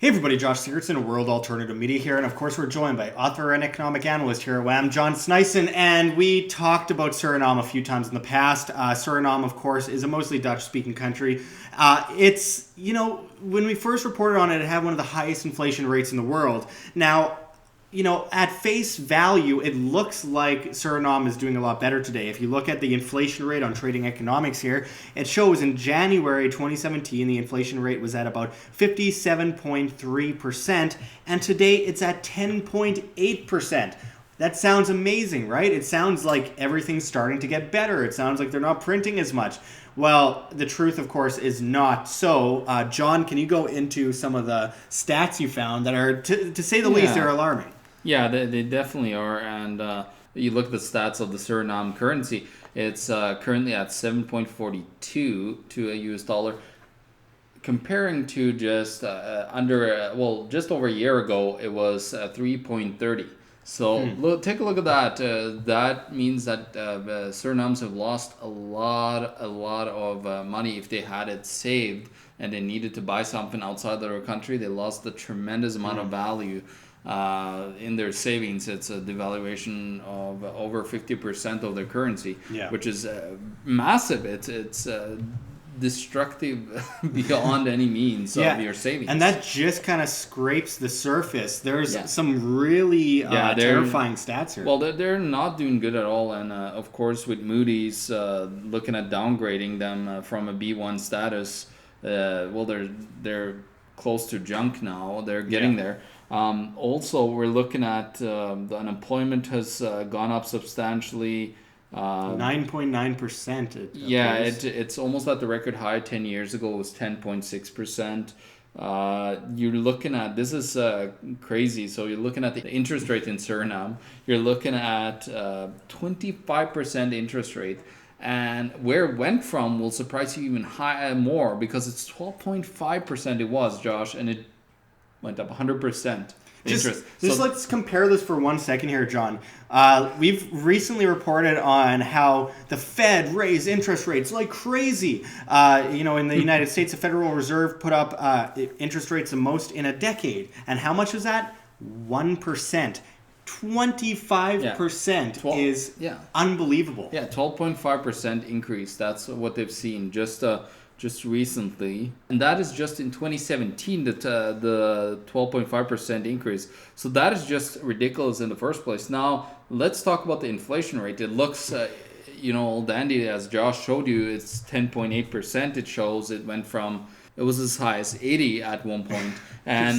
Hey everybody, Josh Sigurdson, World Alternative Media here, and of course we're joined by author and economic analyst here at WAM, John Sneisen, and we talked about Suriname a few times in the past. Suriname, of course, is a mostly Dutch-speaking country. When we first reported on it, it had one of the highest inflation rates in the world. Now, at face value, it looks like Suriname is doing a lot better today. If you look at the inflation rate on Trading Economics here, it shows in January 2017, the inflation rate was at about 57.3%, and today it's at 10.8%. That sounds amazing, right? It sounds like everything's starting to get better. It sounds like they're not printing as much. Well, the truth, of course, is not so. John, can you go into some of the stats you found that are, to say the least, they're alarming? Yeah, they definitely are. And you look at the stats of the Suriname currency, it's currently at 7.42 to a US dollar. Comparing to just just over a year ago, it was 3.30. So take a look at that. That means that Surinames have lost a lot of money if they had it saved and they needed to buy something outside their country. They lost a tremendous amount of value in their savings. It's a devaluation of over 50% of their currency, which is massive. It's destructive beyond any means of your savings. And that just kind of scrapes the surface. There's some really terrifying stats here. Well, they're not doing good at all. And of course, with Moody's looking at downgrading them from a B1 status, they're close to junk now. They're getting there. Also, we're looking at the unemployment has gone up substantially. 9.9%. It's almost at the record high. 10 years ago, it was 10.6%. You're looking at, this is crazy. So you're looking at the interest rate in Suriname. You're looking at 25% interest rate. And where it went from will surprise you even more, because it's 12.5% it was, Josh, and it went up 100%. Let's compare this for 1 second here, John. We've recently reported on how the Fed raised interest rates like crazy. In the United States, the Federal Reserve put up interest rates the most in a decade. And how much was that? 1%. 25% is unbelievable. Yeah, 12.5% increase. That's what they've seen just recently, and that is just in 2017, the 12.5% increase. So that is just ridiculous in the first place. Now let's talk about the inflation rate. It looks all dandy, as Josh showed you. It's 10.8%. It shows it went from, it was as high as 80 at one point. And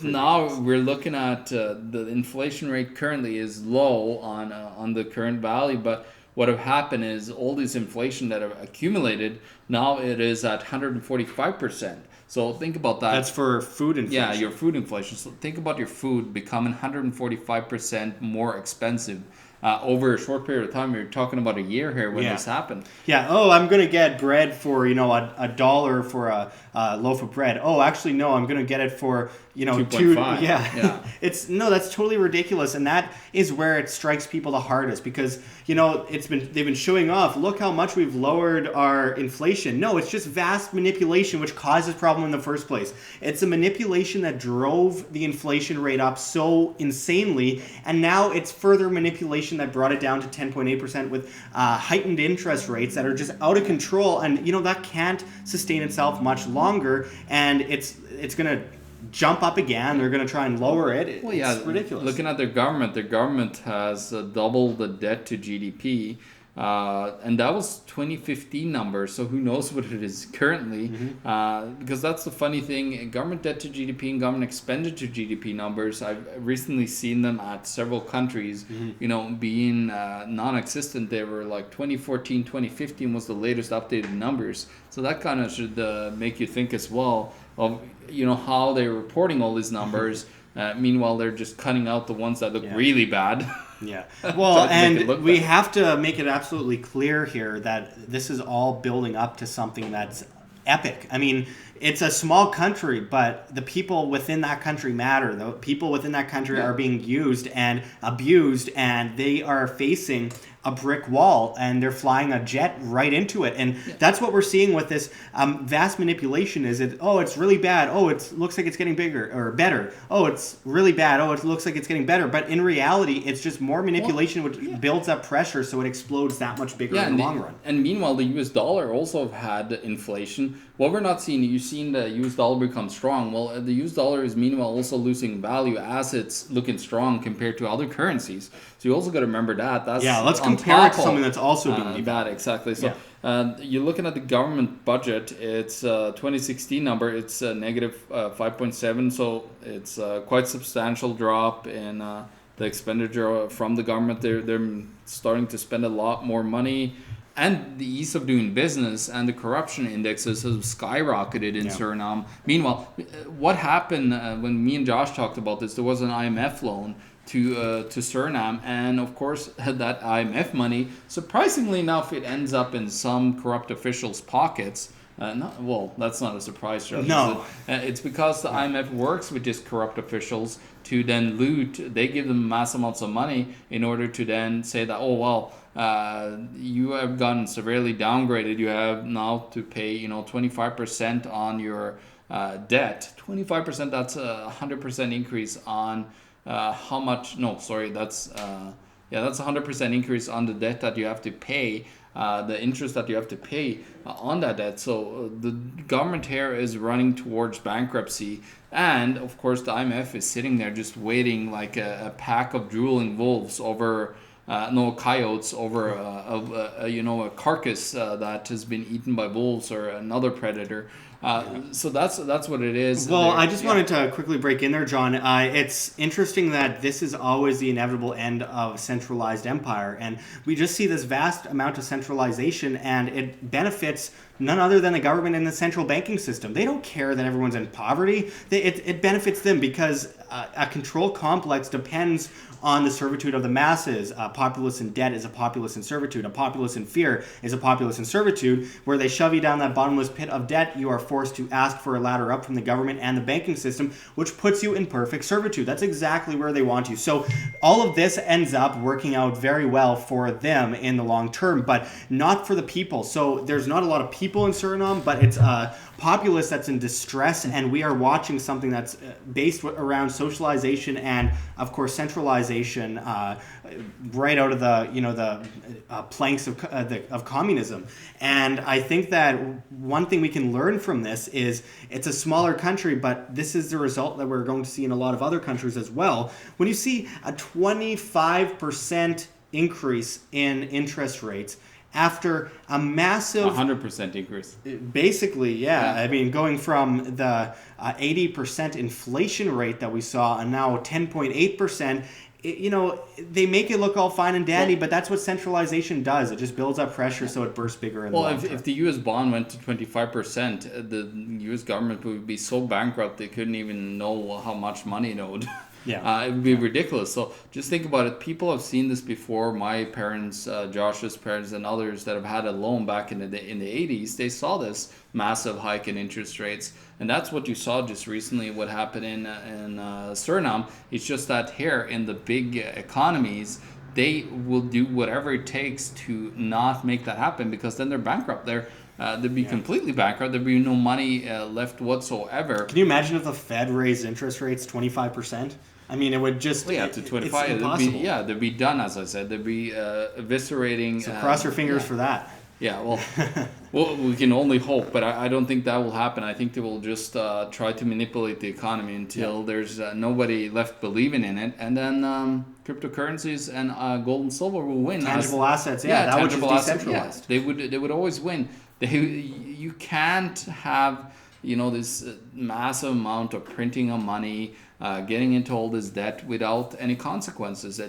now we're looking at the inflation rate currently is low on the current value, but what have happened is all this inflation that have accumulated, now it is at 145%. So think about that. That's for food inflation. Yeah, your food inflation. So think about your food becoming 145% more expensive over a short period of time. You're talking about a year here when this happened. Yeah. Oh, I'm going to get bread for, $1 for a loaf of bread. Oh, actually, no, I'm going to get it for, 2.5. Yeah. That's totally ridiculous. And that is where it strikes people the hardest, because, they've been showing off, look how much we've lowered our inflation. No, it's just vast manipulation, which causes problem in the first place. It's a manipulation that drove the inflation rate up so insanely. And now it's further manipulation that brought it down to 10.8% with heightened interest rates that are just out of control. And, that can't sustain itself much longer. And it's going to jump up again. They're going to try and lower it. It's ridiculous. Looking at their government has doubled the debt to GDP. And that was 2015 numbers, so who knows what it is currently. Because that's the funny thing, government debt to GDP and government expenditure to GDP numbers, I've recently seen them at several countries, being non-existent. They were like 2014, 2015 was the latest updated numbers. So that kind of should make you think as well of, how they're reporting all these numbers. Meanwhile, they're just cutting out the ones that look really bad. Yeah. Well, and we have to make it absolutely clear here that this is all building up to something that's epic. I mean, it's a small country, but the people within that country matter. The people within that country are being used and abused, and they are facing a brick wall and they're flying a jet right into it. And that's what we're seeing with this vast manipulation. Is it, oh, it's really bad. Oh, it looks like it's getting bigger or better. Oh, it's really bad. Oh, it looks like it's getting better. But in reality, it's just more manipulation, which builds up pressure, so it explodes that much bigger in the long run. And meanwhile, the US dollar also had inflation. What we're not seeing, you've seen the US dollar become strong. Well, the US dollar is meanwhile also losing value as it's looking strong compared to other currencies. So you also got to remember that. That's let's compare it to something that's also being that exactly. So you're looking at the government budget. It's 2016 number. It's negative 5.7. So it's quite substantial drop in the expenditure from the government. They're starting to spend a lot more money. And the ease of doing business and the corruption indexes have skyrocketed in Suriname. Meanwhile, what happened when me and Josh talked about this? There was an IMF loan to Suriname, and of course that IMF money, surprisingly enough, it ends up in some corrupt officials' pockets. That's not a surprise, Josh. No, it's because the IMF works with these corrupt officials to then loot. They give them mass amounts of money in order to then say that, you have gotten severely downgraded. You have now to pay 25% on your debt. 25%, that's a 100% increase on how much? No, sorry, that's 100% increase on the debt that you have to pay. The interest that you have to pay on that debt. So the government here is running towards bankruptcy. And of course, the IMF is sitting there just waiting like a pack of drooling wolves over, coyotes over a carcass that has been eaten by wolves or another predator. So that's what it is. Well, I just wanted to quickly break in there, John. It's interesting that this is always the inevitable end of centralized empire. And we just see this vast amount of centralization, and it benefits none other than the government and the central banking system. They don't care that everyone's in poverty. It benefits them because a control complex depends on the servitude of the masses. A populace in debt is a populace in servitude. A populace in fear is a populace in servitude. Where they shove you down that bottomless pit of debt, you are forced to ask for a ladder up from the government and the banking system, which puts you in perfect servitude. That's exactly where they want you. So all of this ends up working out very well for them in the long term, but not for the people. So there's not a lot of people in Suriname, but it's a populace that's in distress, and we are watching something that's based around socialization and, of course, centralization right out of the planks of communism. And I think that one thing we can learn from this is it's a smaller country, but this is the result that we're going to see in a lot of other countries as well. When you see a 25% increase in interest rates after a massive 100% increase. Basically, yeah. I mean, going from the 80% inflation rate that we saw and now 10.8%, they make it look all fine and dandy, but that's what centralization does. It just builds up pressure so it bursts bigger in the long term. If the U.S. bond went to 25%, the U.S. government would be so bankrupt they couldn't even know how much money it owed. Yeah. It would be ridiculous. So just think about it. People have seen this before. My parents, Josh's parents, and others that have had a loan back in the 80s, they saw this massive hike in interest rates. And that's what you saw just recently, what happened in Suriname. It's just that here in the big economies, they will do whatever it takes to not make that happen, because then they're bankrupt. They'd be completely bankrupt. There'd be no money left whatsoever. Can you imagine if the Fed raised interest rates 25%? I mean, it would just... Well, yeah, to 25. It's impossible. They'd be done, as I said. They'd be eviscerating... So cross your fingers for that. Yeah, well, we can only hope, but I don't think that will happen. I think they will just try to manipulate the economy until there's nobody left believing in it, and then cryptocurrencies and gold and silver will win. Tangible assets, that would just decentralized. They would always win. You can't have this massive amount of printing of money, getting into all this debt without any consequences.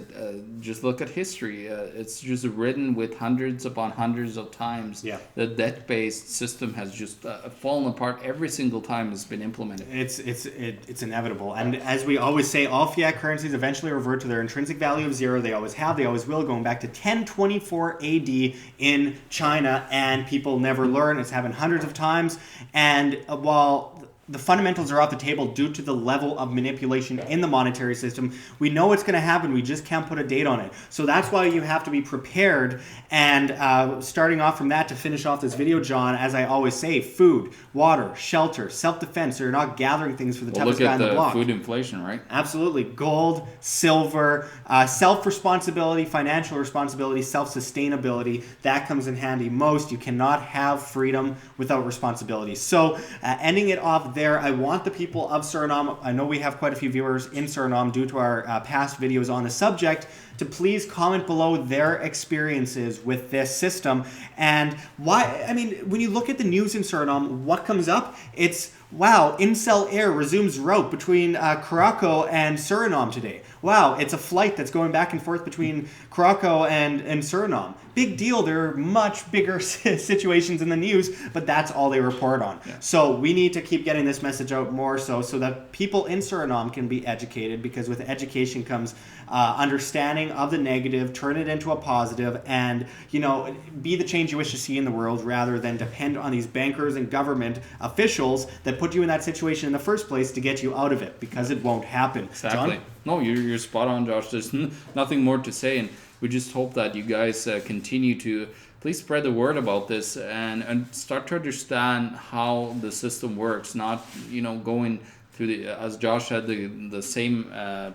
Just look at history. It's just written with hundreds upon hundreds of times. Yeah. The debt-based system has just fallen apart every single time it's been implemented. It's inevitable. And as we always say, all fiat currencies eventually revert to their intrinsic value of zero. They always have. They always will. Going back to 1024 AD in China, and people never learn. It's happened hundreds of times. And while the fundamentals are off the table due to the level of manipulation in the monetary system. We know it's going to happen. We just can't put a date on it. So that's why you have to be prepared. And starting off from that to finish off this video, John, as I always say, food, water, shelter, self-defense. So you're not gathering things for the toughest guy on the block. Look at the food inflation, right? Absolutely. Gold, silver, self-responsibility, financial responsibility, self-sustainability. That comes in handy most. You cannot have freedom without responsibility. So ending it off there, I want the people of Suriname, I know we have quite a few viewers in Suriname due to our past videos on the subject, to please comment below their experiences with this system and why. I mean, when you look at the news in Suriname, what comes up? It's, wow, Incel Air resumes route between Curaçao and Suriname today. Wow, it's a flight that's going back and forth between Curaçao and Suriname. Big deal. There are much bigger situations in the news, but that's all they report on. Yeah. So we need to keep getting this message out more so that people in Suriname can be educated, because with education comes understanding of the negative, turn it into a positive, and, you know, be the change you wish to see in the world rather than depend on these bankers and government officials that put you in that situation in the first place to get you out of it, because it won't happen. Exactly. John? No, you're spot on, Josh. There's nothing more to say, and we just hope that you guys continue to please spread the word about this and start to understand how the system works, not, you know, going through the, as Josh said, the same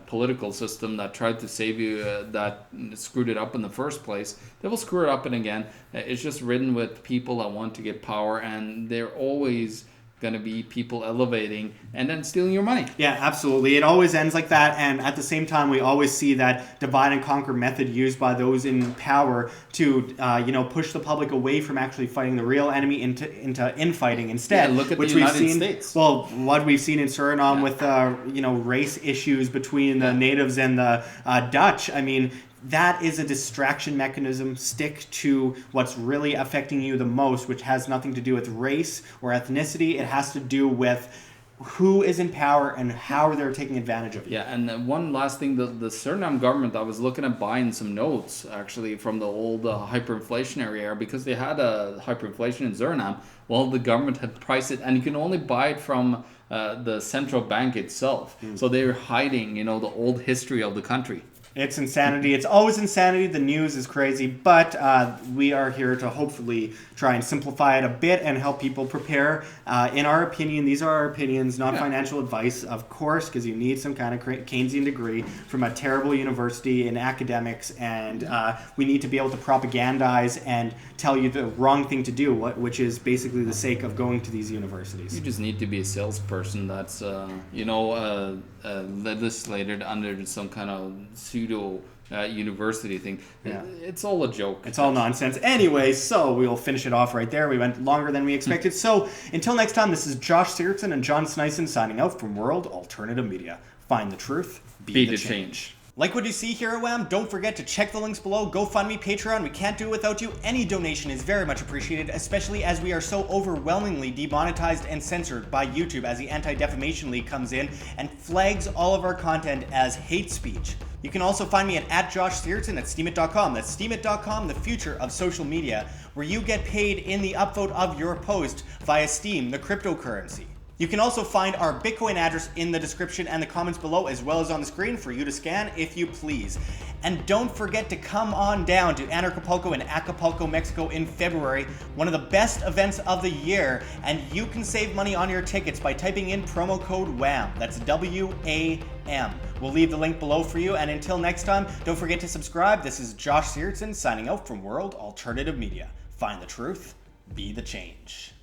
political system that tried to save you, that screwed it up in the first place. They will screw it up and again. It's just ridden with people that want to get power, and they're always going to be people elevating and then stealing your money. Yeah, absolutely. It always ends like that. And at the same time, we always see that divide and conquer method used by those in power to, push the public away from actually fighting the real enemy into infighting instead. Yeah, look at the United States. Well, what we've seen in Suriname with, race issues between the natives and the Dutch. I mean, that is a distraction mechanism. Stick to what's really affecting you the most, which has nothing to do with race or ethnicity. It has to do with who is in power and how they're taking advantage of you. Yeah, and one last thing, the Suriname government, I was looking at buying some notes actually from the old hyperinflationary era, because they had a hyperinflation in Suriname. Well, the government had priced it, and you can only buy it from the central bank itself. So they were hiding, the old history of the country. It's insanity. It's always insanity. The news is crazy, but we are here to hopefully try and simplify it a bit and help people prepare. In our opinion, these are our opinions, not financial advice, of course, because you need some kind of Keynesian degree from a terrible university in academics, and we need to be able to propagandize and tell you the wrong thing to do, which is basically the sake of going to these universities. You just need to be a salesperson that's, legislated under some kind of pseudo university thing. Yeah. It's all a joke. It's all nonsense. Anyway, so we'll finish it off right there. We went longer than we expected. So until next time, this is Josh Sigurdson and John Sneisen signing out from World Alternative Media. Find the truth, be the change. Like what you see here at WAM? Don't forget to check the links below. GoFundMe, Patreon. We can't do it without you. Any donation is very much appreciated, especially as we are so overwhelmingly demonetized and censored by YouTube as the Anti-Defamation League comes in and flags all of our content as hate speech. You can also find me at Josh Sigurdson at steemit.com. That's steemit.com, the future of social media, where you get paid in the upvote of your post via Steem, the cryptocurrency. You can also find our Bitcoin address in the description and the comments below, as well as on the screen for you to scan if you please. And don't forget to come on down to Anarchapulco in Acapulco, Mexico in February, one of the best events of the year, and you can save money on your tickets by typing in promo code WAM. That's WAM. We'll leave the link below for you, and until next time, don't forget to subscribe. This is Josh Sigurdson signing out from World Alternative Media. Find the truth, be the change.